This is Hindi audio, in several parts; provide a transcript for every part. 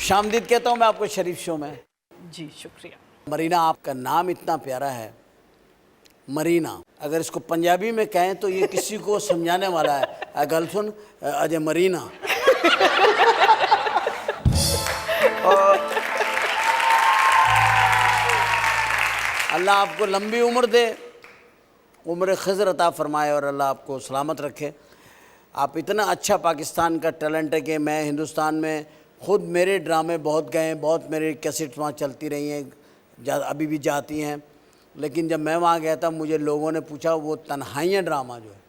खुशामदीद कहता हूँ मैं आपको शरीफ शो में। जी शुक्रिया। मरीना, आपका नाम इतना प्यारा है, मरीना। अगर इसको पंजाबी में कहें तो ये किसी को समझाने वाला है। गल सुन अजय मरीना। अल्लाह आपको लंबी उम्र दे, उम्र खज़र अता फरमाए और अल्लाह आपको सलामत रखे। आप इतना अच्छा पाकिस्तान का टैलेंट है कि मैं हिंदुस्तान में ख़ुद मेरे ड्रामे बहुत गए हैं, बहुत मेरे कैसेट्स वहाँ चलती रही हैं, अभी भी जाती हैं। लेकिन जब मैं वहाँ गया था मुझे लोगों ने पूछा वो तन्हाइयाँ ड्रामा जो है,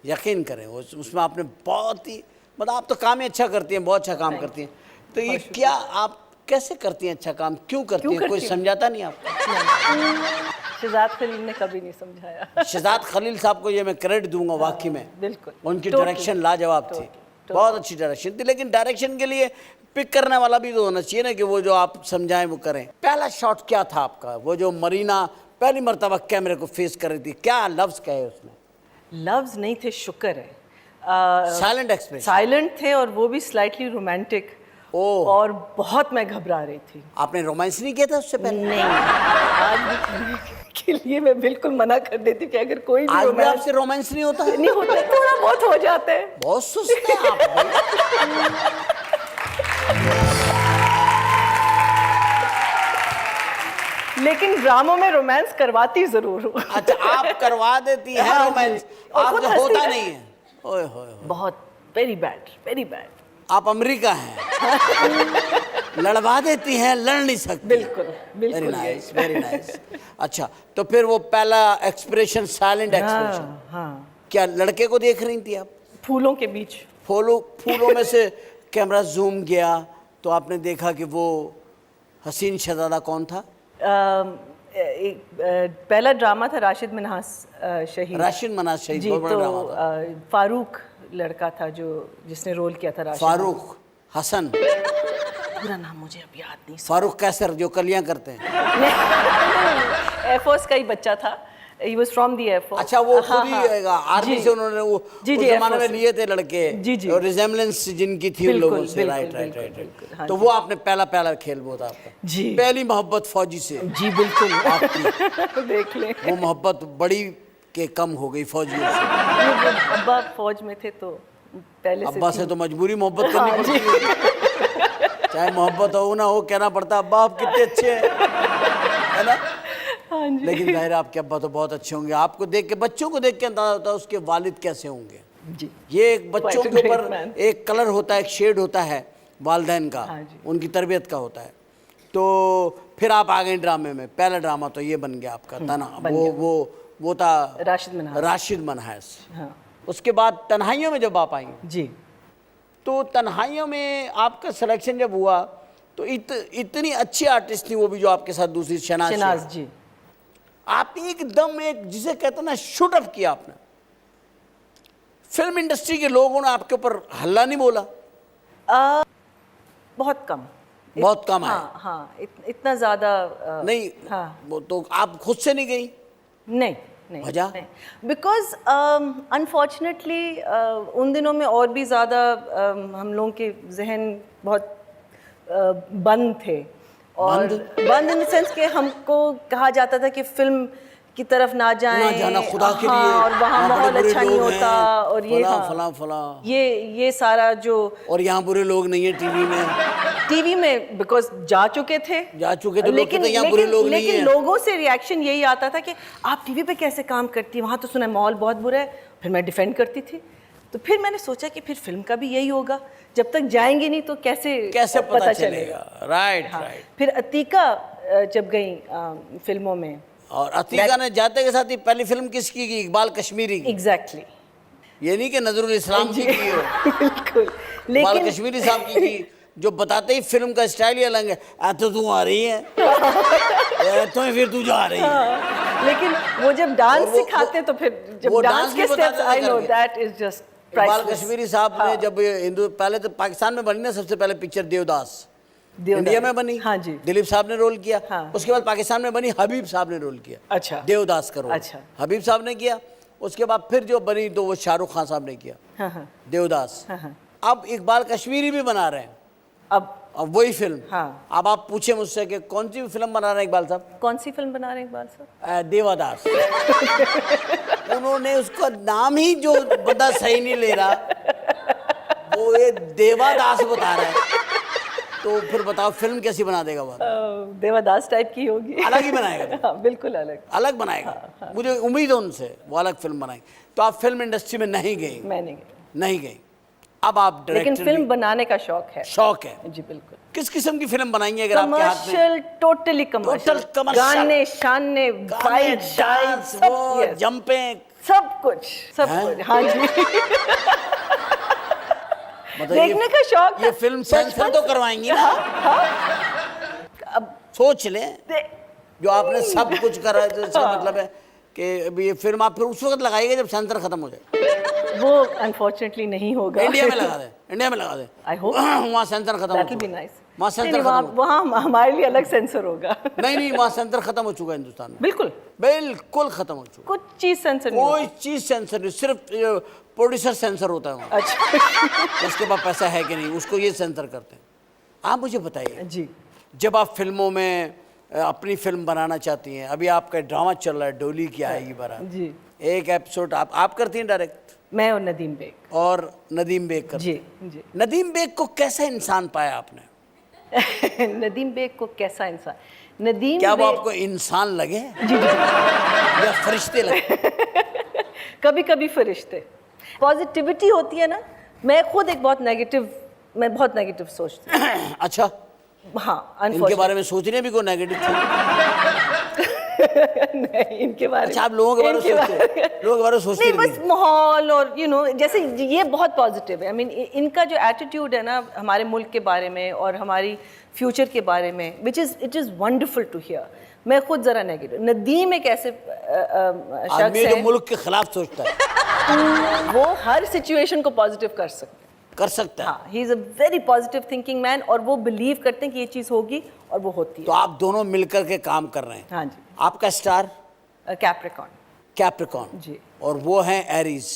यकीन करें उसमें आपने बहुत ही मतलब आप तो काम ही अच्छा करती हैं, बहुत अच्छा काम करती हैं। तो ये क्या आप कैसे करती हैं अच्छा काम, क्यों करती हैं? कोई समझाता नहीं आपको? शहजाद खलील ने कभी नहीं समझाया। शहजाद खलील साहब को ये मैं क्रेडिट दूंगा, वाकई में बिल्कुल उनकी डायरेक्शन लाजवाब थी, बहुत अच्छी डायरेक्शन थी। लेकिन डायरेक्शन के लिए पिक करने वाला भी तो होना चाहिए ना कि वो जो आप समझाएं वो करें। पहला शॉट क्या था आपका, वो जो मरीना पहली मर्तबा कैमरे को फेस कर रही थी, क्या लफ्ज़ कहे उसने? लफ्ज़ नहीं थे, शुक्र है। साइलेंट एक्सप्रेशन, साइलेंट थे और वो भी स्लाइटली रोमांटिक। और बहुत मैं घबरा रही थी। आपने रोमांस नहीं किया था उससे पहले? नहीं, आज भी करने के लिए मैं बिल्कुल मना कर देती कि अगर कोई भी आज भी आपसे रोमांस नहीं होता? नहीं होता, थोड़ा बहुत हो जाता है। बहुत सुस्त है आप। लेकिन ड्रामों में रोमांस करवाती जरूर हूँ। अच्छा, आप करवा देती हैं रोमांस, आप जो होता नहीं है। ओए होए, बहुत वेरी बैड, वेरी बैड। आप अमेरिका हैं, लड़वा देती हैं, लड़ नहीं सकती। बिल्कुल बिल्कुल। Very nice, very nice. अच्छा, तो फिर वो पहला एक्सप्रेशन, साइलेंट एक्सप्रेशन, हाँ। क्या लड़के को देख रही थी आप? फूलों के बीच, फूलों में से कैमरा जूम गया तो आपने देखा कि वो हसीन शहजादा कौन था? पहला ड्रामा था राशिद मन्हास शहीद। राशिद मन्हास शहीद, जी, बहुत बड़ा ड्रामा था। फारूक लड़का था जो जिसने रोल किया था राशिद। फारूक हसन, पूरा नाम मुझे अब याद नहीं। फारूक कैसर जो कलियां करते हैं। एयरफोर्स का ही बच्चा था। He was from the Air Force. अच्छा, वो खुद ही आर्मी से उन्होंने वो उस जमाने में लिए थे लड़के। जी जी। और रिजेम्बलेंस जिनकी थी उन लोगों से। Right right right. तो वो आपने पहला खेल वो था आपका जी, पहली मोहब्बत फौजी से। जी बिल्कुल आपकी देख ले वो मोहब्बत बड़ी के कम हो गई फौजियों से। अब्बा फौज में थे तो पहले से अब्बा से तो मजबूरी मोहब्बत करनी पड़ती है, चाहे मोहब्बत हो ना हो, कहना पड़ता अब्बा आप कितने अच्छे हैं, है ना? लेकिन जाहिर आपके अब्बा तो बहुत अच्छे होंगे। आपको देख के, बच्चों को देख के अंदाजा होता है उसके वालिद कैसे होंगे। जी, ये एक बच्चों के ऊपर एक कलर होता है, एक शेड होता है वालिदैन का, उनकी तरबियत का होता है। तो फिर आप आ गए ड्रामे में। पहला ड्रामा तो ये बन गया आपका तना, वो था राशिद मन्हास। हाँ। उसके बाद तन्हाइयों में जब आप आई जी, तो तन्हाइयों में आपका सिलेक्शन जब हुआ तो इतनी अच्छी आर्टिस्ट थी वो भी जो आपके साथ दूसरी शहनाज जी। आप एकदम एक जिसे कहते ना शूट अप किया आपने। फिल्म इंडस्ट्री के लोगों ने आपके ऊपर हल्ला नहीं बोला? बहुत कम, बहुत कम है। हाँ, इतना ज्यादा नहीं। हाँ। वो तो आप खुद से नहीं गई? नहीं, वजह? बिकॉज अनफॉर्चुनेटली उन दिनों में और भी ज़्यादा हम लोगों के जहन बहुत बंद थे। और बंद इन द सेंस कि हमको कहा जाता था कि फिल्म की तरफ ना जाना खुदा के लिए, और वहाँ माहौल अच्छा नहीं होता, और ये फला ये सारा जो, और यहाँ बुरे लोग नहीं है टीवी में बिकॉज जा चुके थे तो लेकिन यहाँ बुरे लोग नहीं है। लोगों से रिएक्शन यही आता था कि आप टीवी पे कैसे काम करती हैं, वहाँ तो सुना माहौल बहुत बुरा है। फिर मैं डिफेंड करती थी। तो फिर मैंने सोचा कि फिर फिल्म का भी यही होगा, जब तक जाएंगे नहीं तो कैसे पता चलेगा। राइट। फिर अतीका जब गई फिल्मों में, और अतीका ने जाते के साथ ही पहली फिल्म किसकी की? इकबाल कश्मीरी की। एग्जैक्टली। ये नहीं कि नजरुल इस्लाम की हो। बिल्कुल। इकबाल कश्मीरी साहब की जो बताते ही फिल्म का स्टाइल ही अलग है। तो तू आ रही है तो फिर तू जा रही है। लेकिन वो जब डांस सिखाते तो फिर जब डांस के steps, I know that is just Iqbal Kashmiri साहब ने जब हिंदू, पहले तो पाकिस्तान में बनी ना सबसे पहले पिक्चर देवदास, इंडिया में बनी। हाँ जी, दिलीप साहब ने रोल किया। हाँ। उसके बाद पाकिस्तान में बनी, हबीब साहब ने रोल किया। अच्छा। देवदास का रोल। अच्छा। हबीब साहब ने किया। उसके बाद फिर जो बनी तो वो शाहरुख खान साहब ने किया। हाँ। देवदास। हाँ। अब इकबाल कश्मीरी भी बना रहे हैं। अब अब वही फिल्म। हाँ। अब आप पूछे मुझसे कि कौन सी फिल्म बना रहे हैं इकबाल साहब? कौन सी फिल्म बना रहे हैं इकबाल साहब? देवादास। उन्होंने उसका नाम ही जो बंदा सही नहीं ले रहा, वो ये देवादास बता रहा है, तो फिर बताओ फिल्म कैसी बना देगा वो? देवादास टाइप की होगी। अलग ही बनाएगा। हाँ, बिल्कुल अलग। अलग बनाएगा। मुझे उम्मीद है उनसे वो अलग फिल्म बनाएंगे। तो आप फिल्म इंडस्ट्री में नहीं गई? मैं नहीं गई। नहीं गई। अब आप लेकिन डायरेक्टर फिल्म बनाने का शौक है। शौक है? जी बिल्कुल। किस किस्म की फिल्म बनाएंगे अगर आपके हाथ में? Commercial, totally commercial. Total commercial। गाने, शाने, फाइट, डांस, वो जंपिंग, सब कुछ, सब हैं? कुछ। हाँ जी। मतलब देखने का शौक। ये फिल्म सेंसर तो करवाएंगी ना? अब सोच लें, जो आपने सब कुछ करा है, तो इसका मतलब है कि अभी ये फिल्म आप फिर उस वक्त लगाइएगा जब सेंसर खत्म हो जाए। वो अनफॉर्चुनेटली नहीं होगा। इंडिया में लगा दे, इंडिया में लगा दे। I hope। वहाँ सेंसर खत्म हो That will चुका be है। nice। वहाँ सेंसर खत्म हो वहाँ हमारे लिए अलग सेंसर होगा। नहीं नहीं, वहाँ सेंसर खत्म हो चुका है हिंदुस्तान में। बिल्कुल बिल्कुल खत्म हो चुका कुछ चीज सेंसर है। नहीं कोई चीज सेंसर नहीं, सिर्फ प्रोड्यूसर सेंसर होता है वहाँ। होगा। अच्छा। उसके पास पैसा है कि नहीं, उसको ये सेंसर करते हैं। आप मुझे बताइए, जी। जब आप फिल्मों में अपनी फिल्म बनाना चाहती हैं, अभी आपका ड्रामा चल रहा है डोली की आएगी बारात, जी। एक एपिसोड आप करती हैं डायरेक्ट, मैं और नदीम बेग। और नदीम बेग करती जी हैं। जी। नदीम बेग को कैसा इंसान पाया आपने? नदीम बेग को कैसा इंसान? नदीम क्या वो बेग आपको इंसान लगे जी जी। या फरिश्ते लगे? कभी कभी फरिश्ते। पॉजिटिविटी होती है ना, मैं खुद एक बहुत नेगेटिव सोचती हूँ। अच्छा, हाँ, इनके बारे में सोचने भी कोई नेगेटिव थी? नहीं, इनके बारे में। अच्छा, आप लोगों के बारे में सोचते हैं, लोगों के बारे में सोचती नहीं, बस रहती हैं। माहौल और जैसे ये बहुत पॉजिटिव है। आई मीन इनका जो एटीट्यूड है ना हमारे मुल्क के बारे में और हमारी फ्यूचर के बारे में, it is wonderful to hear. मैं खुद जरा नेगेटिव। नदीम एक ऐसे शख्स आदमी जो है, मुल्क के खिलाफ सोचता है वो हर सिचुएशन को पॉजिटिव कर सकता है। कर सकता है। हाँ, he is a very positive thinking man, और वो बिलीव करते हैं कि ये चीज़ होगी और वो होती तो है। आप दोनों मिलकर के काम कर रहे हैं। हाँ जी। आपका स्टार कैप्रिकॉन। कैप्रिकॉन जी। और वो हैं एरीज।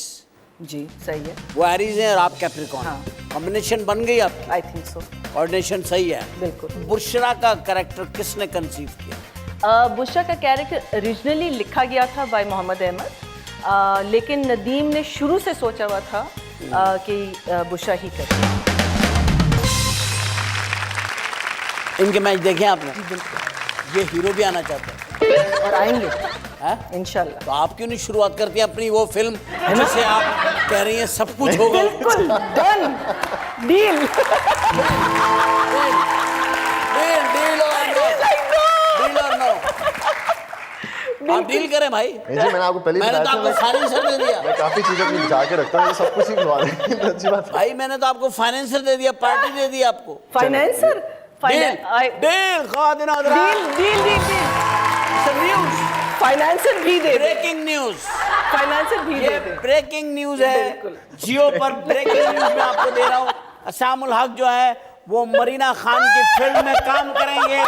जी सही है। वो एरीज हैं और आप कैप्रिकॉन। हाँ। कॉम्बिनेशन बन गई आपकी, आई थिंक सो। कोऑर्डिनेशन सही है। बिल्कुल। बुशरा का कैरेक्टर किसने कंसीव किया? बुशरा का कैरेक्टर ओरिजिनली लिखा गया था बाय मोहम्मद अहमद, लेकिन नदीम ने शुरू से सोचा हुआ था कि बुशरा ही करे। इनके मैच देखे आपने? बिल्कुल। ये हीरो भी आना चाहते हैं, और आएंगे हैं? इंशाल्लाह। तो आप क्यों नहीं शुरुआत करती हैं अपनी वो फिल्म जिसे आप कह रही हैं सब कुछ होगा? बिल्कुल डन डील। डील और नो। आप डील करें भाई। नहीं जी, मैंने आपको पहले ही मैंने तो बताया आपको था, फाइनेंसर दे दिया मैं काफी चीजें अपनी बचा के रखता हूँ, मुझे सब कुछ ही बुला देंगे। अच्छी बात है। भाई, मैंने तो आपको फाइनेंसर दे दिया, पार्टी दे दी आपको। फाइनेंसर डील खादिना न्यूज, फाइनेंसर भी दे दे। ब्रेकिंग न्यूज, फाइनेंसर भी ये दे दे। ब्रेकिंग न्यूज है। बिल्कुल। जियो पर ब्रेकिंग न्यूज में आपको दे रहा हूँ। असामुल हक जो है वो मरीना खान की फिल्म में काम करेंगे।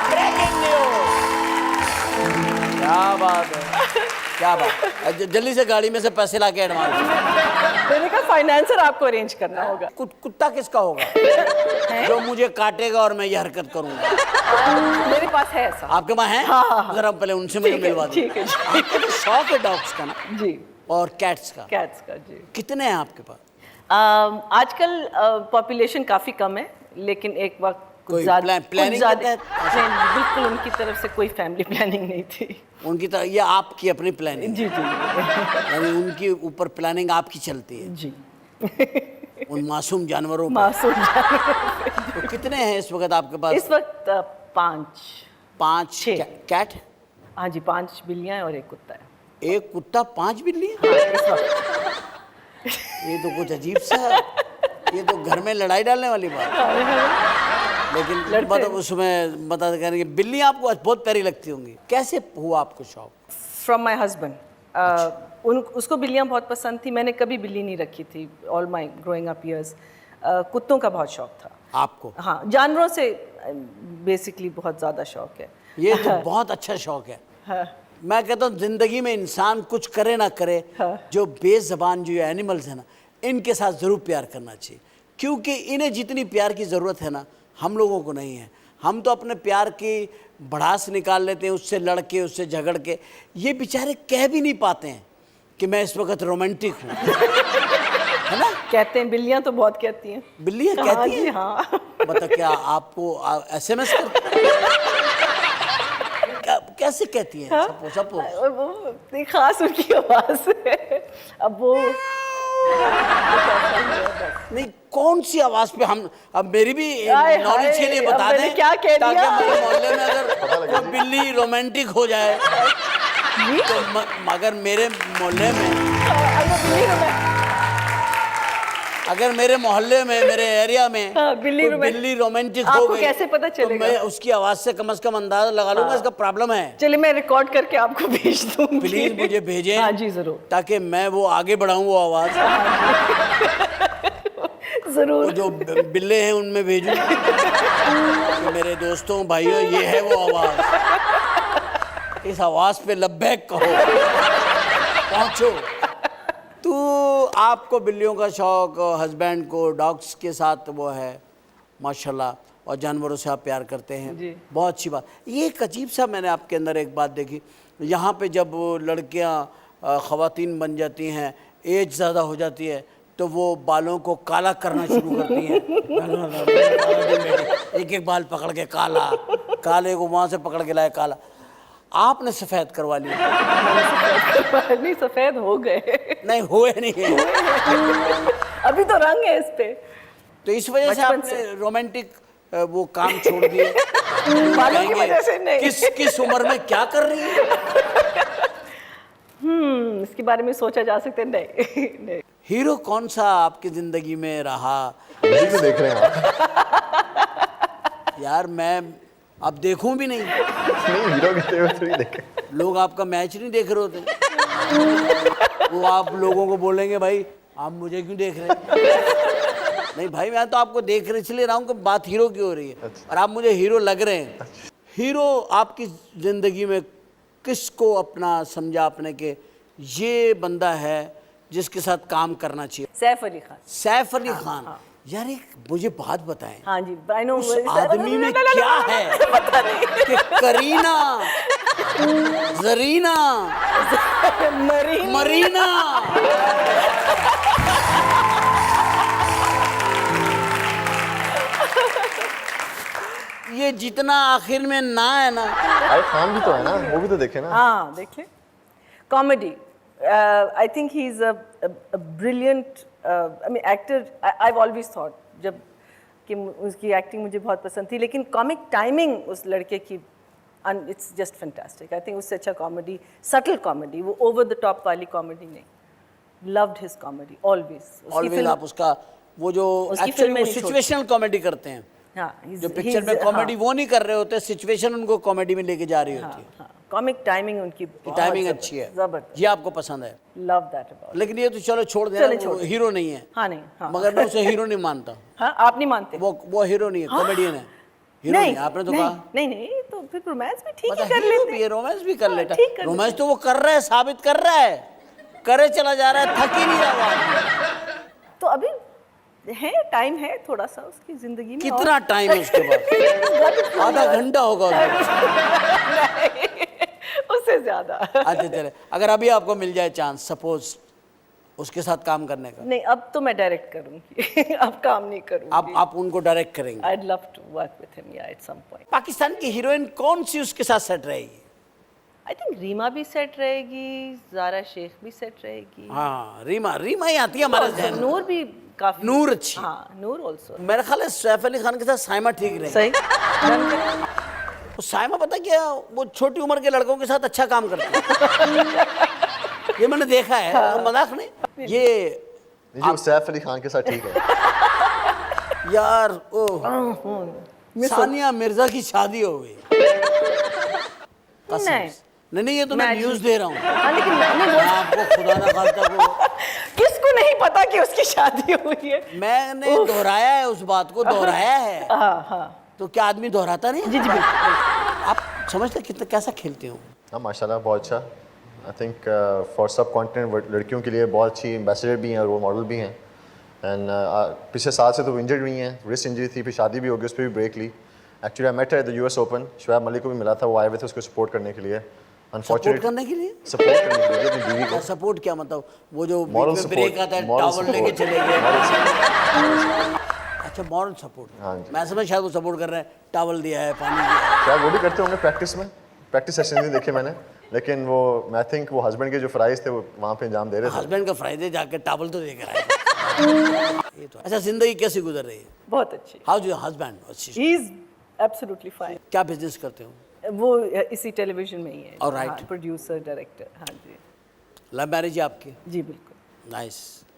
Breaking news. क्या बात है, क्या बात। जल्दी से गाड़ी में से पैसे ला के एडवांस। मैंने कहा फाइनेंसर आपको अरेंज करना होगा। कुत्ता किसका होगा जो मुझे काटेगा और मैं ये हरकत करूंगा? मेरे पास है ऐसा। आपके पास है? हाँ। जरा पहले उनसे मुझे मिलवा दो। ठीक है जी। आपको तो शौक है डॉग्स का ना, जी। और कैट्स का? कैट्स का जी। कितने हैं आपके पास? आजकल पॉपुलेशन काफ़ी कम है, लेकिन एक वक्त कोई कुछ प्लानिंग ज़्यादा के तहत? नहीं, बिल्कुल उनकी तरफ से कोई फैमिली प्लानिंग नहीं थी। उनकी तरह ये आपकी अपनी प्लानिंग? जी जी यानी उनकी ऊपर प्लानिंग आपकी चलती है जी। उन मासूम जानवरों पर। मासूम। तो कितने हैं इस वक्त आपके पास? इस वक्त 5। 5 कैट? हाँ जी, 5 बिल्लियाँ हैं और एक कुत्ता है। एक कुत्ता 5 बिल्ली? हाँ, इस वक्त। ये तो कुछ अजीब सा है। ये तो घर में लड़ाई डालने वाली बात। लेकिन मतलब उसमें बता करेंगे बिल्ली आपको बहुत प्यारी लगती होंगी। कैसे हुआ आपको शौक? From my husband. उसको बिल्लियाँ बहुत पसंद थी। मैंने कभी बिल्ली नहीं रखी थी all my growing up years. कुत्तों का बहुत शौक था आपको? हाँ, जानवरों से बेसिकली बहुत ज़्यादा शौक है। ये तो बहुत अच्छा शौक है। हाँ। मैं कहता हूँ जिंदगी में इंसान कुछ करे ना करे, हाँ। जो बेज़बान जो एनिमल्स है ना, इनके साथ ज़रूर प्यार करना चाहिए। क्योंकि इन्हें जितनी प्यार की ज़रूरत है ना, हम लोगों को नहीं है। हम तो अपने प्यार की भड़ास निकाल लेते हैं, उससे लड़ के, उससे झगड़ के। ये बेचारे कह भी नहीं पाते हैं कि मैं इस वक्त रोमांटिक हूँ, है ना? कहते हैं, बिल्लियाँ तो बहुत कहती हैं। बिल्लियाँ हाँ कहती जी, हैं? हाँ। बता, क्या आपको SMS करते कैसे कहती हैं? सपोज वो इतनी खास उनकी आवाज़ है। अब वो नहीं, कौन सी आवाज पे हम, अब मेरी भी हाय नॉलेज के हाय, लिए अब बता मैंने दें, क्या कह ताकि दिया? हमारे मोहल्ले में अगर कोई बिल्ली रोमांटिक हो जाए तो मगर मेरे मोहल्ले में, अगर मेरे मोहल्ले में, मेरे एरिया में हाँ, बिल्ली कोई बिल्ली रोमांटिक हो आपको गई, कैसे पता तो चलेगा? मैं उसकी आवाज से कम अंदाजा लगा लूंगा इसका प्रॉब्लम है। चलिए, मैं रिकॉर्ड करके आपको भेज दूंगी। प्लीज मुझे भेजें। हाँ जी, जरूर ताकि मैं वो आगे बढ़ाऊं वो आवाज, जरूर। वो जो बिल्ले हैं उनमें भेजूं कि मेरे दोस्तों भाइयों, ये है वो आवाज, इस आवाज पे लब्बैक कहो, पहुंचो। तो आपको बिल्लियों का शौक, हस्बैंड को डॉग्स के साथ वो है माशाल्लाह, और जानवरों से आप प्यार करते हैं जी। बहुत अच्छी बात। ये एक अजीब सा मैंने आपके अंदर एक बात देखी, यहाँ पे जब लड़कियाँ ख़वातीन बन जाती हैं, एज ज़्यादा हो जाती है, तो वो बालों को काला करना शुरू करती हैं। एक एक बाल पकड़ के काला, काले को वहाँ से पकड़ के लाए काला। आपने सफ़ेद करवा लिया? नहीं, सफेद हो गए। नहीं हुए नहीं है। अभी तो रंग है इस पे। तो इस वजह से बचपन आपने रोमांटिक वो काम छोड़ दिए? बालों की वजह से नहीं। किस उम्र में क्या कर रही है? इसके बारे में सोचा जा सकता है। नहीं, नहीं। हीरो कौन सा आपकी जिंदगी में रहा? मूवी में देख रहे हैं आप? यार मैं अब देखूं भी नहीं। नहीं, हीरो कहते हुए थोड़ी देखे। लोग आपका मैच नहीं देख रहे होते, वो आप लोगों को बोलेंगे भाई आप मुझे क्यों देख रहे हैं? नहीं भाई, मैं तो आपको देख रहे इसलिए रहा हूँ कि बात हीरो की हो रही है। और आप मुझे हीरो लग रहे हैं। हीरो आपकी ज़िंदगी में किसको अपना समझा आपने कि ये बंदा है जिसके साथ काम करना चाहिए? सैफ अली खान। सैफ अली खान। यार एक मुझे बात बताएं, हाँ जी, आई नो। उस आदमी में क्या है कि करीना, जरीना, मरीना, ये जितना आखिर में ना है ना। अरे खान भी तो है ना, वो भी तो देखे ना। हाँ, देखिए, comedy. I think he is a brilliant, I mean actor. I have always thought जब कि उसकी एक्टिंग मुझे बहुत पसंद थी, लेकिन कॉमिक टाइमिंग उस लड़के की, it's just fantastic. I think उससे अच्छा कॉमेडी, सटल कॉमेडी, वो ओवर द टॉप वाली कॉमेडी नहीं। Loved his comedy always. आप उसका वो जो एक्चुअली सिचुएशनल कॉमेडी करते हैं, जो पिक्चर में कॉमेडी वो नहीं कर रहे होते, सिचुएशन उनको कॉमेडी में लेके जा रही होती है। कॉमिक टाइमिंग उनकी टाइमिंग अच्छी है, जबरदस्त। ये आपको पसंद है? Love that about. लेकिन ये तो चलो छोड़ देना, वो हीरो नहीं है। हाँ, नहीं, हाँ। मगर मैं उसे हीरो नहीं मानता। हाँ, आप नहीं मानते? वो हीरो नहीं है, कॉमेडियन है। हीरो नहीं, आपने तो कहा। नहीं, तो फिर रोमांस भी ठीक ही मतलब कर लेते हैं। रोमांस भी कर लेता ठीक कर रोमांस तो वो कर रहा है, साबित कर रहा है, करे चला जा रहा है, थक ही नहीं रहा वो आदमी। तो अभी है, टाइम है थोड़ा सा उसकी जिंदगी में। कितना टाइम है उसके पास? आधा घंटा होगा उससे ज्यादा। अच्छा चले, अगर अभी आपको मिल जाए चांस, सपोज उसके साथ काम करने का। नहीं, अब तो मैं डायरेक्ट करूंगी। अब काम नहीं करूंगी। आप उनको डायरेक्ट करेंगे? I'd love to work with him, yeah, at some point. Pakistan की हीरोइन कौन सी उसके साथ सेट रहेगी? I think रीमा भी सेट रहेगी, ज़ारा शेख भी सेट रहेगी। हाँ, रीमा ही आती है हमारे ज़हन में। नूर भी काफी। नूर अच्छी। हाँ, नूर also। मेरा ख्याल है सैफ अली खान के साथ साइमा ठीक रहेगी। सही। तो साइमा पता क्या, वो छोटी उम्र के लड़कों के साथ अच्छा काम करती है। ये मैंने देखा है, मजाक नहीं। ये जी, सैफ अली खान के साथ ठीक है यार। ओह, सानिया मिर्जा की शादी हो गई। नहीं, ये तो मैं न्यूज दे रहा हूँ। लेकिन मैं आपको खुदा ना खास्ता को, किसको नहीं पता कि उसकी शादी हुई है? मैंने दोहराया है, उस बात को दोहराया है। हाँ। तो क्या आदमी दोहराता नहीं? जी, आप समझते कितना कैसा खेलते हो? हाँ, माशाल्लाह बहुत अच्छा। आई थिंक फॉर सब कॉन्टिनेंट लड़कियों के लिए बहुत अच्छी एम्बेसडर भी हैं और रोल मॉडल भी हैं। एंड पिछले साल से तो वो इंजर्ड हुई हैं, रिस्ट इंजरी थी, फिर शादी भी हो गई, उस पर भी ब्रेक ली। Actually I met at the US open, Shoaib Malik को भी मिला था, वो आए हुए थे उसको सपोर्ट करने के लिए। सपोर्ट अनफॉर्चुनेट करने के लिए? सपोर्ट करने के लिए अपनी बीवी को। सपोर्ट क्या मतलब? वो जो Moral बीच में ब्रेक support, आता है moral टॉवल लेके support, चले गए। moral support। अच्छा, मॉरल सपोर्ट। हाँ जी। मैं समझ शायद वो सपोर्ट कर रहे हैं, टॉवल दिया है, पानी दिया है। शायद वो भी करते होंगे प्रैक्टिस में, प्रैक्टिस सेशन भी देखे मैंने, लेकिन वो आई थिंक वो हस्बैंड के जो फ़राइज़ थे वो वहाँ पे अंजाम दे रहे थे। हस्बैंड का फ्राइडे जाके टॉवल तो देकर आए। ये तो अच्छा, जिंदगी कैसी गुजर रही है? बहुत अच्छी। How your husband? He is absolutely fine. क्या बिजनेस करते हो? वो इसी टेलीविजन में ही है। Alright. Producer director. हाँ जी। लव मैरिज है आपकी? जी बिल्कुल। नाइस।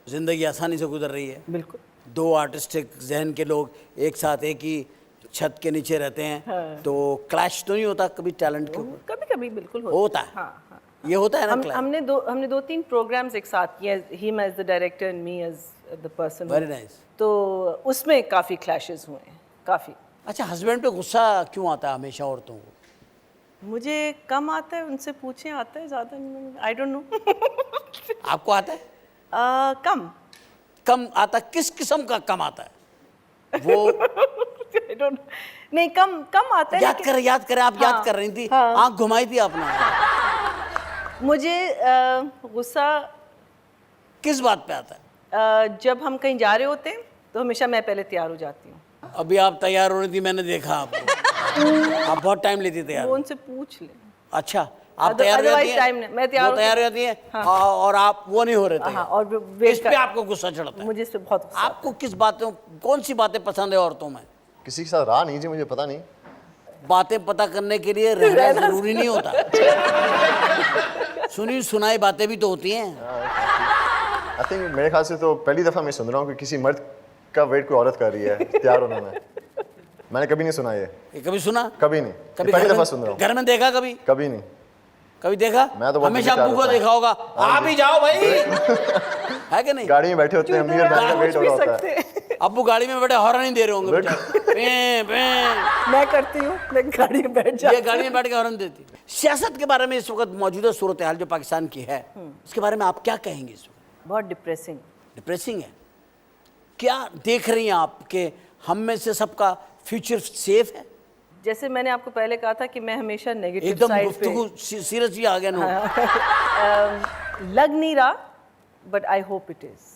जिंदगी आसानी से गुजर रही है? बिल्कुल। दो आर्टिस्टिक जहन के लोग एक साथ एक ही छत के नीचे रहते हैं, हाँ। तो क्लैश तो नहीं होता कभी टैलेंट के ऊपर? कभी कभी बिल्कुल होता है। हाँ हाँ। ये होता है ना क्लैश? हमने दो तीन प्रोग्राम्स एक साथ किए, him as the director and me as the person. Very nice. तो उसमें काफ़ी क्लैशेस हुए हैं, काफ़ी। अच्छा, हस्बैंड पे गुस्सा क्यों आता है हमेशा औरतों को? मुझे कम आता है, उनसे पूछें, आता है ज़्यादा, आई डोंट नो। आपको आता है? कम। कम आता? किस किस्म का कम आता है वो? I don't, नहीं कम आता है। याद करें आप। हाँ, याद कर रही थी, हाँ। आंख घुमाई थी आपने। मुझे गुस्सा किस बात पे आता है? जब हम कहीं जा रहे होते हैं तो हमेशा मैं पहले तैयार हो जाती हूँ। अभी आप तैयार हो रही थी, मैंने देखा आपको। आप बहुत टाइम लेती तैयार। वो उनसे पूछ ले। अच्छा, आप तैयार हो जाती Otherwise time नहीं, मैं तैयार वो तैयार हो जाती है। हाँ। और आप वो नहीं हो रहे थे। हाँ, और इस पे आपको गुस्सा चढ़ता है? मुझे इस पे बहुत गुस्सा आपको किस बातों, कौन सी बातें पसंद है औरतों में? किसी के साथ रहा नहीं जी, मुझे पता नहीं। बातें पता करने के लिए रहना जरूरी नहीं होता। सुनी सुनाई बातें भी तो होती हैं। आई थिंक मेरे ख्याल से तो पहली दफ़ा मैं सुन रहा हूँ कि किसी मर्द का वेट कोई औरत कर रही है तैयार होने में। मैंने कभी नहीं सुना ये कभी सुना? कभी नहीं, कभी पहली घर दफ़ा में- सुन रहा हूँ। घर में देखा कभी? कभी नहीं। कभी देखा? मैं तो बहुत हमेशा बेकार अब्बू को होता है। देखा होगा, आप ही जाओ भाई। है कि नहीं? गाड़ी में बैठे होते हैं, अम्मी और जान का वेट हो रहा होता है। अब्बू गाड़ी में बैठे हॉर्न नहीं दे रहे होंगे बेचारे। पें, पें। मैं करती हूँ, मैं गाड़ी में बैठ जाती ये गाड़ी में बैठ के हॉर्न देती। सियासत के बारे में इस वक्त मौजूदा सूरत हाल जो पाकिस्तान की है, उसके बारे में आप क्या कहेंगे इस वक्त? बहुत डिप्रेसिंग। डिप्रेसिंग है। क्या देख रही हैं आप कि हम में से सबका फ्यूचर सेफ है? जैसे मैंने आपको पहले कहा था कि मैं हमेशा नेगेटिव एकदम साइड गुफ्तगू सीरियस ही आ गया ना। पे लग नहीं रहा, but I hope it is.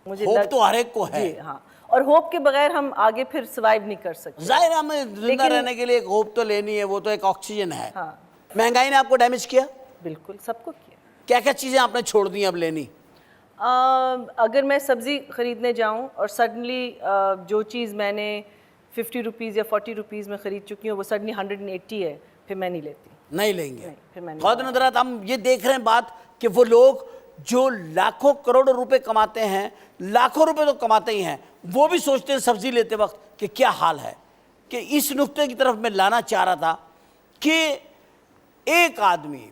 मुझे होप तो हर एक को है। जी हाँ, और होप के बगैर हम आगे फिर सर्वाइव नहीं कर सकते। जाहिर है, हमें जिंदा लेकिन- रहने के लिए एक होप तो लेनी है, वो तो एक ऑक्सीजन है। हाँ महंगाई ने आपको डैमेज किया? बिल्कुल, सबको किया। क्या क्या चीज़ें आपने छोड़ दी अब लेनी? अगर मैं सब्ज़ी ख़रीदने जाऊं और सडनली जो चीज़ मैंने 50 रुपीज़ या 40 रुपीज़ में ख़रीद चुकी हूँ वो सडनली 180 है, फिर मैं नहीं लेती। नहीं लेंगे। नहीं, फिर मैं नहीं बहुत नजरात हम ये देख रहे हैं बात कि वो लोग जो लाखों करोड़ों रुपए कमाते हैं, लाखों रुपए तो कमाते ही हैं, वो भी सोचते हैं सब्जी लेते वक्त कि क्या हाल है। कि इस नुक्ते की तरफ मैं लाना चाह रहा था कि एक आदमी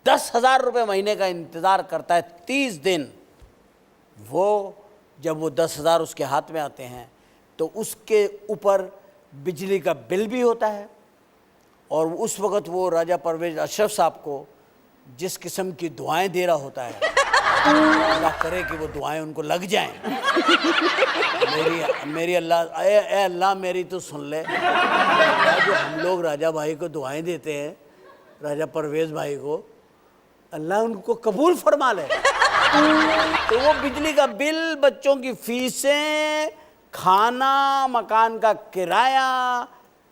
10,000 रुपये महीने का इंतज़ार करता है 30 दिन। वो जब वो 10,000 उसके हाथ में आते हैं तो उसके ऊपर बिजली का बिल भी होता है, और उस वक़्त वो राजा परवेज़ अशरफ साहब को जिस किस्म की दुआएं दे रहा होता है, अल्लाह करे कि वो दुआएं उनको लग जाएं। मेरी अल्लाह, ए अल्लाह मेरी तो सुन ले। जो हम लोग राजा भाई को दुआएं देते हैं, राजा परवेज़ भाई को, अल्लाह उनको कबूल फरमा ले। तो वो बिजली का बिल, बच्चों की फीसें, खाना, मकान का किराया,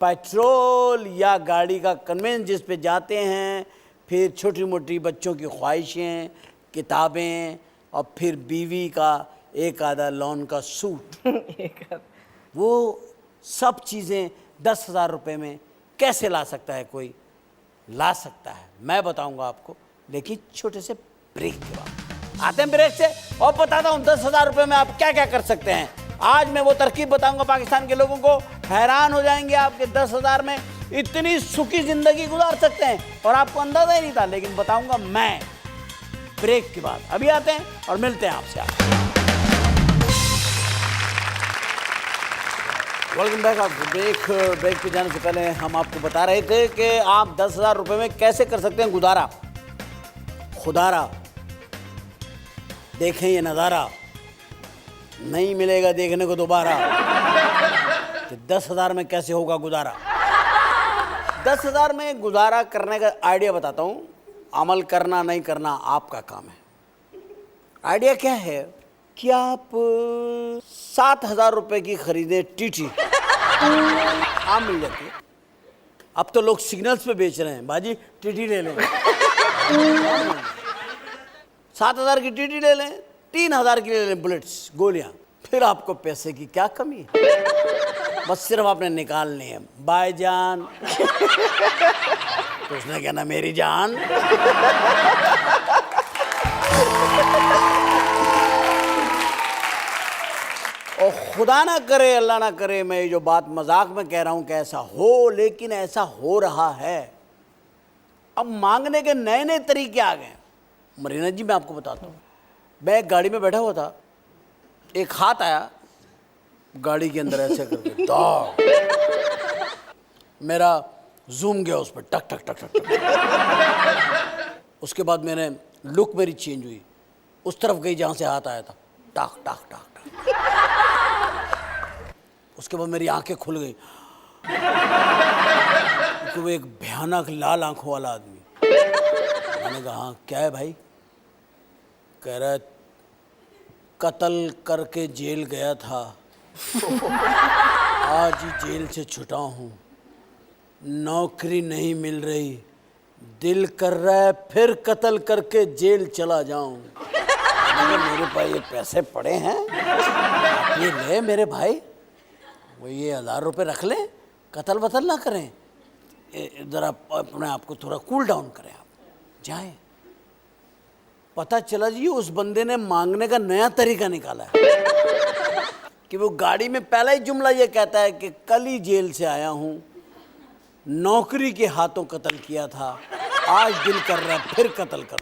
पेट्रोल या गाड़ी का कन्वेंस जिस पे जाते हैं, फिर छोटी मोटी बच्चों की ख्वाहिशें, किताबें, और फिर बीवी का एक आधा लॉन का सूट। वो सब चीज़ें 10,000 रुपये में कैसे ला सकता है कोई? ला सकता है, मैं बताऊंगा आपको, लेकिन छोटे से ब्रेक के बाद। आते हैं ब्रेक से और बताता हूँ 10,000 रुपये में आप क्या क्या कर सकते हैं। आज मैं वो तरकीब बताऊंगा पाकिस्तान के लोगों को, हैरान हो जाएंगे आपके 10,000 में इतनी सुखी जिंदगी गुजार सकते हैं, और आपको अंदाजा ही नहीं था, लेकिन बताऊंगा मैं ब्रेक के बाद। अभी आते हैं और मिलते हैं आपसे। Welcome back. आप ब्रेक पे जाने से पहले हम आपको बता रहे थे कि आप 10,000 रुपये में कैसे कर सकते हैं गुजारा, खुदारा। देखें ये नज़ारा, नहीं मिलेगा देखने को दोबारा कि 10,000 में कैसे होगा गुजारा। 10,000 में गुजारा करने का आइडिया बताता हूँ, अमल करना नहीं करना आपका काम है। आइडिया क्या है कि आप 7,000 रुपए की खरीदे टीटी, आम मिल जाती है। अब तो लोग सिग्नल्स पे बेच रहे हैं, बाजी टीटी ले लें। 7,000 की टीटी ले लें, 3,000 की ले लें बुलेट्स, गोलियां, फिर आपको पैसे की क्या कमी है। बस सिर्फ आपने निकालनी है। बाय जान तो उसने कहना मेरी जान। और खुदा ना करे, अल्लाह ना करे, मैं ये जो बात मजाक में कह रहा हूं कि ऐसा हो, लेकिन ऐसा हो रहा है। अब मांगने के नए नए तरीके आ गए। मरीना जी मैं आपको बताता हूँ, मैं एक गाड़ी में बैठा हुआ था, एक हाथ आया गाड़ी के अंदर ऐसे करके, दौड़, मेरा जूम गया उस पर, टक टक टक टक टक। उसके बाद मैंने लुक मेरी चेंज हुई, उस तरफ गई जहाँ से हाथ आया था, टाक टाक टाक टाक। उसके बाद मेरी आंखें खुल गई, क्योंकि वो एक भयानक लाल आंखों वाला आदमी। मैंने कहा हाँ क्या है भाई? कह रहा है कत्ल करके जेल गया था, आज ही जेल से छुटा हूँ, नौकरी नहीं मिल रही, दिल कर रहा है फिर कत्ल करके जेल चला जाऊं। मेरे पास ये पैसे पड़े हैं, आप ये ले मेरे भाई, वो ये 1,000 रुपये रख लें, कत्ल वतल ना करें, ज़रा अपने आप को थोड़ा कूल डाउन करें, आप जाएं। पता चला जी उस बंदे ने मांगने का नया तरीका निकाला है कि वो गाड़ी में पहला ही जुमला ये कहता है कि कल ही जेल से आया हूँ, नौकरी के हाथों कत्ल किया था, आज दिल कर रहा है फिर कत्ल कर।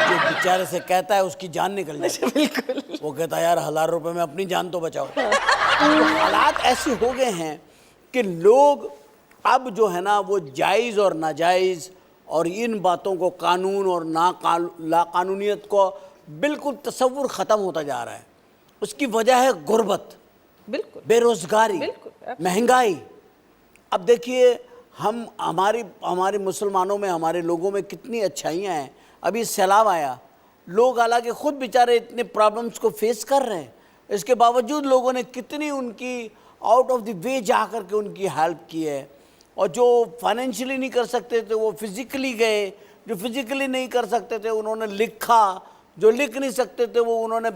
जो बेचारे से कहता है उसकी जान निकल जाती है। बिल्कुल। वो कहता है यार 1,000 रुपये में अपनी जान तो बचाओ। तो हालात ऐसे हो गए हैं कि लोग अब जो है ना वो जायज़ और नाजायज़ और इन बातों को, कानून और लाकानूनियत को बिल्कुल तसव्वुर ख़त्म होता जा रहा है। उसकी वजह है गुर्बत, बिल्कुल, बेरोज़गारी, बिल्कुल, महंगाई। अब देखिए हमारे मुसलमानों में, हमारे लोगों में कितनी अच्छाइयाँ हैं। अभी सैलाब आया, लोग हालांकि खुद बेचारे इतने प्रॉब्लम्स को फेस कर रहे हैं, इसके बावजूद लोगों ने कितनी उनकी आउट ऑफ द वे जा कर के उनकी हेल्प की है। और जो फाइनेंशियली नहीं कर सकते थे वो फिज़िकली गए, जो फिज़िकली नहीं कर सकते थे उन्होंने लिखा, जो लिख नहीं सकते थे वो उन्होंने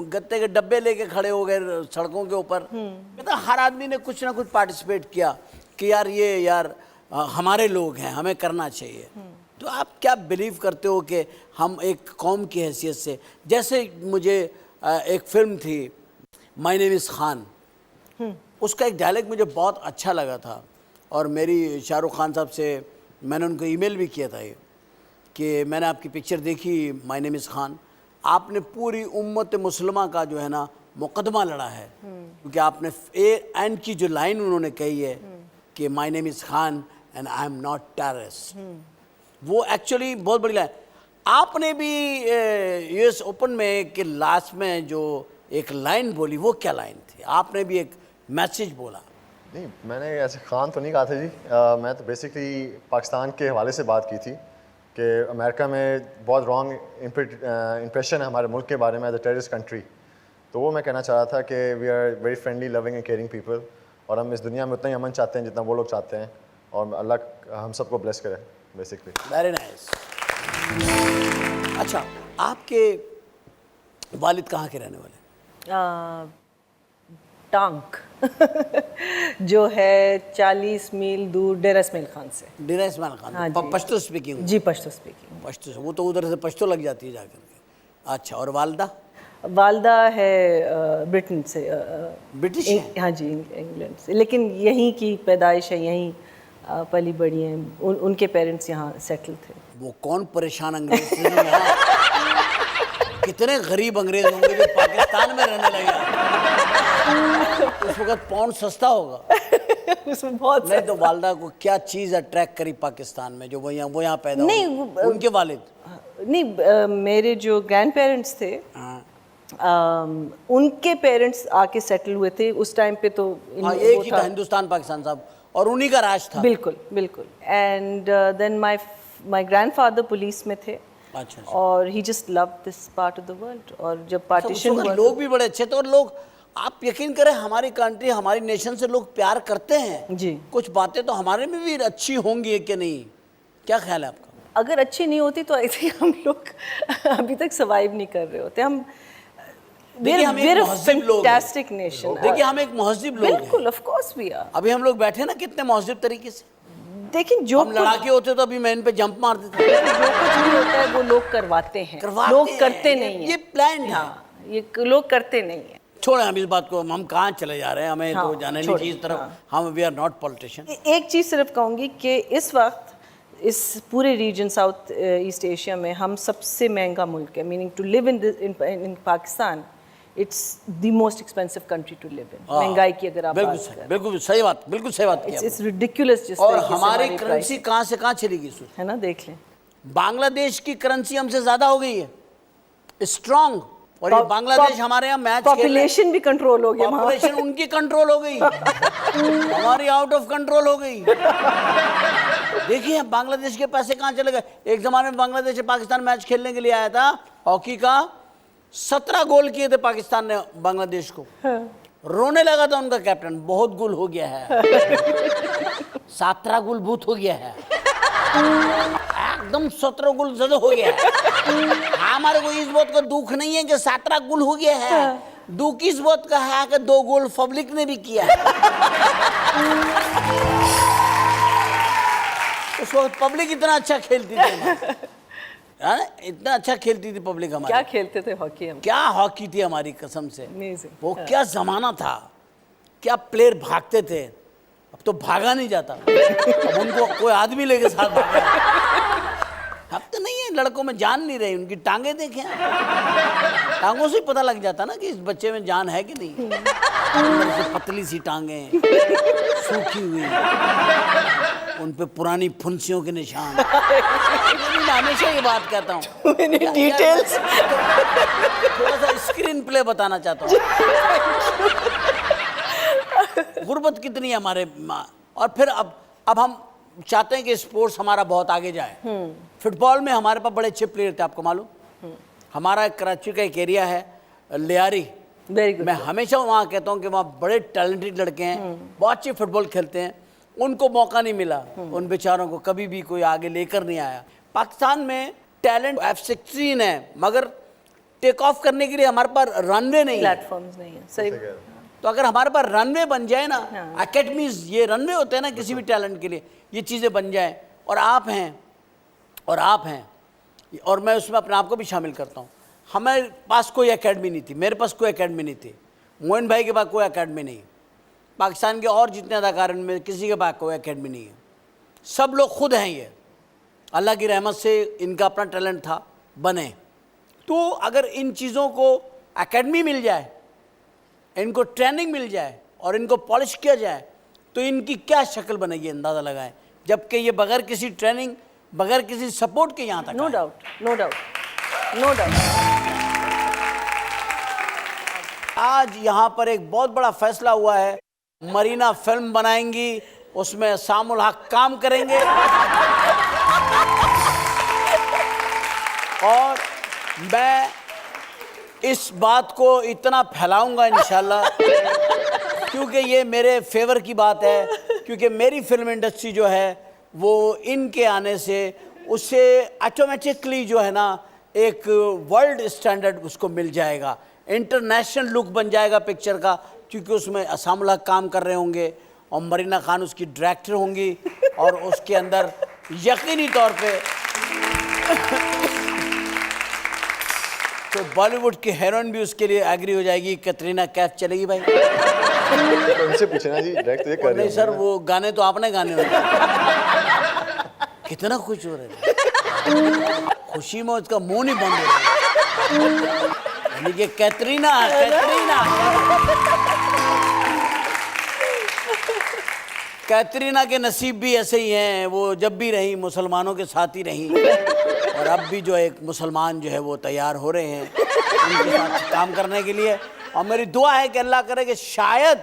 गत्ते के डब्बे लेके खड़े हो गए सड़कों के ऊपर। मतलब हर आदमी ने कुछ ना कुछ पार्टिसिपेट किया कि यार हमारे लोग हैं, हमें करना चाहिए। तो आप क्या बिलीव करते हो कि हम एक कौम की हैसियत से, जैसे मुझे एक फिल्म थी माय नेम इज़ खान, उसका एक डायलॉग मुझे बहुत अच्छा लगा था और मेरी शाहरुख खान साहब से मैंने उनको ईमेल भी किया था ये कि मैंने आपकी पिक्चर देखी माय नेम इज़ खान, आपने पूरी उम्मत मुसलमा का जो है ना मुकदमा लड़ा है, क्योंकि आपने एंड की जो लाइन उन्होंने कही है कि my name is Khan and I am not terrorist, वो एक्चुअली बहुत बड़ी लाइन। आपने भी यूएस ओपन में कि लास्ट में जो एक लाइन बोली वो क्या लाइन थी? आपने भी एक मैसेज बोला। नहीं, मैंने ऐसे खान तो नहीं कहा था जी। मैं तो बेसिकली पाकिस्तान के हवाले से बात की थी कि अमेरिका में बहुत रॉन्ग इम्प्रेशन है हमारे मुल्क के बारे में एज अ टेररिस्ट कंट्री। तो वो मैं कहना चाह रहा था कि we are very friendly, loving and caring people, और हम इस दुनिया में उतना ही अमन चाहते हैं जितना वो लोग चाहते हैं, और अल्लाह हम सबको ब्लेस करे बेसिकली। Very nice. अच्छा, आपके वालिद कहाँ के रहने वाले? टांक जो है 40 मील दूर डेरा इस्माइल खान से। डेरा इस्माइल खान। हाँ जी। पश्तो स्पीकिंग? जी पश्तो स्पीकिंग। पश्तो से वो तो उधर से पश्तो लग जाती है जाकर के। अच्छा, और वालदा? वालदा है ब्रिटेन से, ब्रिटिश है? हाँ जी, इंग्लैंड से, लेकिन यहीं की पैदाइश है, यहीं पली बड़ी हैं। उनके पेरेंट्स यहाँ सेटल थे। वो कौन परेशान अंग्रेज थे यहाँ? कितने गरीब अंग्रेज होंगे जो पाकिस्तान में रहने लगे। उस वक्त पाउंड सस्ता होगा उसमें बहुत नहीं। तो वालदा को क्या चीज़ अट्रैक्ट करी पाकिस्तान में जो वो यहाँ पैदा नहीं, हुई? उनके वालिद? नहीं, मेरे जो ग्रैंड पेरेंट्स थे उनके पेरेंट्स आके सेटल हुए थे उस टाइम पे, तो हाँ, एक ही था हिंदुस्तान पाकिस्तान साहब, और उन्हीं का राज था। बिल्कुल बिल्कुल। And then my grandfather police में थे। अच्छा। और he just love this part of the world. और जब पार्टीशन हुआ, लोग भी बड़े अच्छे थे, और लोग, आप यकीन करें, हमारी कंट्री, हमारी नेशन से लोग प्यार करते हैं जी। कुछ बातें तो हमारे में भी अच्छी होंगी कि नहीं, क्या ख्याल है आपका? अगर अच्छी नहीं होती तो ऐसे ही हम लोग अभी तक सर्वाइव नहीं कर रहे होते। हम देखिए, हम एक महज़िब लोग हैं। Fantastic nation. देखिए, हम एक महज़िब लोग हैं। बिल्कुल, ऑफ कोर्स वी आर। अभी हम लोग बैठे ना कितने महज़िब तरीके से। लेकिन जो हम लड़ाके होते तो अभी मैं इन पे जंप मार देता। जो कुछ भी होता है वो लोग करवाते हैं, लोग करते नहीं हैं। ये प्लान है। हाँ, ये लोग करते नहीं हैं। छोड़ें हम इस बात को, हम कहाँ चले जा रहे हैं, हमें हाँ, तो जाने नहीं छोड़ें, चाहिए इस तरफ। हाँ। हम वी आर नॉट पॉलिटिशियन। एक चीज़ सिर्फ कहूँगी कि इस वक्त इस पूरे रीजन साउथ ईस्ट एशिया में हम सबसे महंगा मुल्क है। Meaning to live in Pakistan, it's the most expensive country to live in. महंगाई की अगर आप बात करें, बिल्कुल सही बात, बिल्कुल सही बात की। It's ridiculous. जिस और तरीके से हमारी हमारे करेंसी price- कहाँ से कहाँ चली गई, है ना, देख लें। बांग्लादेश की करेंसी हमसे ज्यादा हो गई है, स्ट्रांग। और ये बांग्लादेश हमारे यहाँ मैच, पॉपुलेशन भी कंट्रोल हो गया वहाँ। पॉपुलेशन उनकी कंट्रोल हो गई, हमारी आउट ऑफ कंट्रोल हो गई। देखिए बांग्लादेश के पैसे कहाँ चले गए। एक जमाने में बांग्लादेश से पाकिस्तान मैच खेलने के लिए आया था हॉकी का, 17 गोल किए थे पाकिस्तान ने बांग्लादेश को। रोने लगा था उनका कैप्टन, बहुत गोल हो गया है। 17 गोल बहुत हो गया है, एकदम 17 गोल ज्यादा हो गया है। हमारे को इस बात का दुख नहीं है कि 17 गोल हो गया है, दुख इस बात का है कि 2 गोल पब्लिक ने भी किया है। उस वक्त पब्लिक इतना अच्छा खेलती थी, इतना अच्छा खेलती थी पब्लिक हमारी। क्या खेलते थे हॉकी हम, क्या हॉकी थी हमारी, कसम से। Amazing। वो क्या जमाना था, क्या प्लेयर भागते थे। अब तो भागा नहीं जाता, अब उनको कोई आदमी लेके साथ भागा। अब तो नहीं है, लड़कों में जान नहीं रही। उनकी टांगे देखें, टांगों से पता लग जाता ना कि इस बच्चे में जान है कि नहीं। अंदर से पतली सी टांगे, सूखी हुई, उन पे पुरानी फुंसियों के निशान। मैं हमेशा ये बात कहता हूँ, डिटेल्स थोड़ा सा स्क्रीन प्ले बताना चाहता हूँ। गुर्बत कितनी है हमारे और फिर अब हम चाहते हैं कि स्पोर्ट्स हमारा बहुत आगे जाए। फुटबॉल में हमारे पास बड़े अच्छे प्लेयर थे, आपको मालूम। हमारा एक कराची का एक एरिया है लियारी, वेरी गुड। मैं हमेशा वहाँ कहता हूँ कि वहाँ बड़े टैलेंटेड लड़के हैं, बहुत अच्छे फुटबॉल खेलते हैं। उनको मौका नहीं मिला, उन बेचारों को कभी भी कोई आगे लेकर नहीं आया। पाकिस्तान में टैलेंट F-16 है, मगर टेक ऑफ करने के लिए हमारे पास रनवे नहीं है, प्लेटफॉर्म्स नहीं है। सही। तो अगर हमारे पास रनवे बन जाए ना, एकेडमीज, ये रनवे होते हैं ना किसी भी टैलेंट के लिए, ये चीज़ें बन जाए, और आप हैं और मैं उसमें अपने आप को भी शामिल करता हूँ। हमारे पास कोई एकेडमी नहीं थी, मेरे पास कोई एकेडमी नहीं थी, मोइन भाई के पास कोई एकेडमी नहीं, पाकिस्तान के और जितने अदाकार में किसी के पास कोई एकेडमी नहीं है। सब लोग खुद हैं, ये अल्लाह की रहमत से इनका अपना टैलेंट था, बने। तो अगर इन चीज़ों को एकेडमी मिल जाए, इनको ट्रेनिंग मिल जाए और इनको पॉलिश किया जाए, तो इनकी क्या शक्ल बनेगी, अंदाज़ा लगाएं। जबकि ये बगैर किसी ट्रेनिंग, बगैर किसी सपोर्ट के यहाँ तक no doubt, no doubt, no doubt. आज यहाँ पर एक बहुत बड़ा फैसला हुआ है, मरीना फिल्म बनाएंगी, उसमें सामुल हक काम करेंगे, और मैं इस बात को इतना फैलाऊंगा इंशाल्लाह, क्योंकि ये मेरे फेवर की बात है, क्योंकि मेरी फिल्म इंडस्ट्री जो है वो इनके आने से उससे ऑटोमेटिकली जो है ना एक वर्ल्ड स्टैंडर्ड उसको मिल जाएगा, इंटरनेशनल लुक बन जाएगा पिक्चर का, क्योंकि उसमें असामुल हक काम कर रहे होंगे और मरीना खान उसकी डायरेक्टर होंगी, और उसके अंदर यकीनी तौर पे तो बॉलीवुड की हीरोइन भी उसके लिए एग्री हो जाएगी। कैटरीना कैफ चलेगी भाई। तो उनसे पूछे ना जी, डायरेक्ट ये कर रहे नहीं हैं। सर, वो गाने तो आपने गाने होते। कितना खुश हो रहे थे, खुशी में उसका मुंह नहीं बंद हो रहा, यानी कि कैटरीना कैटरीना के नसीब भी ऐसे ही हैं, वो जब भी रही मुसलमानों के साथ ही रही, और अब भी जो एक मुसलमान जो है वो तैयार हो रहे हैं उनके साथ काम करने के लिए। और मेरी दुआ है कि अल्लाह करे कि शायद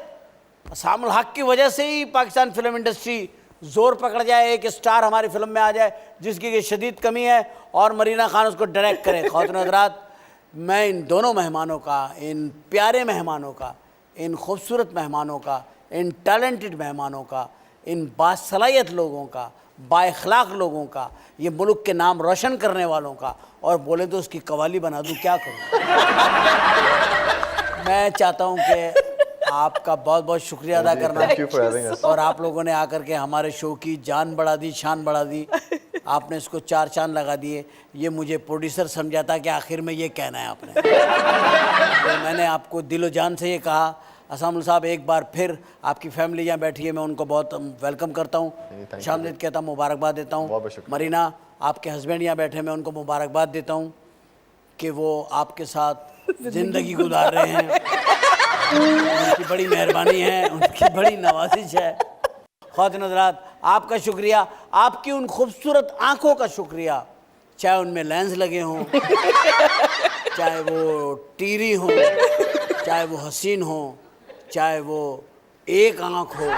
असामुल हक की वजह से ही पाकिस्तान फिल्म इंडस्ट्री ज़ोर पकड़ जाए, एक स्टार हमारी फिल्म में आ जाए जिसकी कि शदीद कमी है और मरीना खान उसको डायरेक्ट करे। ख़वातीन हज़रात, मैं इन दोनों मेहमानों का, इन प्यारे मेहमानों का, इन खूबसूरत मेहमानों का, इन टैलेंटेड मेहमानों का, इन बासलाहियत लोगों का, बाइखलाक लोगों का, ये मुल्क के नाम रोशन करने वालों का, और बोले तो उसकी कवाली बना दूँ, क्या करूँ। मैं चाहता हूँ कि आपका बहुत बहुत शुक्रिया अदा करना। Thank you for having us. और आप लोगों ने आकर के हमारे शो की जान बढ़ा दी, शान बढ़ा दी। आपने इसको 4 चांद लगा दिए। ये मुझे प्रोड्यूसर समझा था कि आखिर में ये कहना है आपने। तो मैंने आपको दिलो जान से ये कहा। असामुल साहब, एक बार फिर आपकी फैमिली यहाँ बैठी है, मैं उनको बहुत वेलकम करता हूँ, खुशामदीद कहता हूँ, मुबारकबाद देता हूँ। मरीना, आपके हस्बैंड यहाँ बैठे, मैं उनको मुबारकबाद देता हूँ कि वो आपके साथ ज़िंदगी गुजार रहे हैं। उनकी बड़ी मेहरबानी है, उनकी बड़ी नवाजिश है। ख़वातीन हज़रात, आपका शुक्रिया, आपकी उन खूबसूरत आँखों का शुक्रिया, चाहे उनमें लेंस लगे हों, चाहे वो टीरी हों, चाहे वो हसीन हों, चाहे वो एक आँख हो,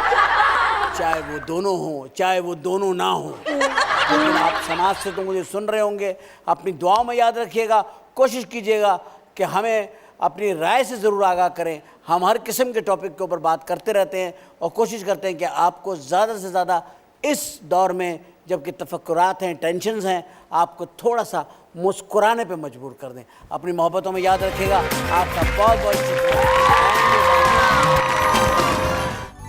चाहे वो दोनों हों, चाहे वो दोनों ना हों। लेकिन आप समाज से तो मुझे सुन रहे होंगे, अपनी दुआओं में याद रखिएगा, कोशिश कीजिएगा कि हमें अपनी राय से ज़रूर आगाह करें। हम हर किस्म के टॉपिक के ऊपर बात करते रहते हैं और कोशिश करते हैं कि आपको ज़्यादा से ज़्यादा इस दौर में जबकि तफक्कुरात हैं, टेंशन्स हैं, आपको थोड़ा सा मुस्कुराने पे मजबूर कर दें। अपनी मोहब्बतों में याद रखिएगा। आपका बहुत बहुत शुक्रिया।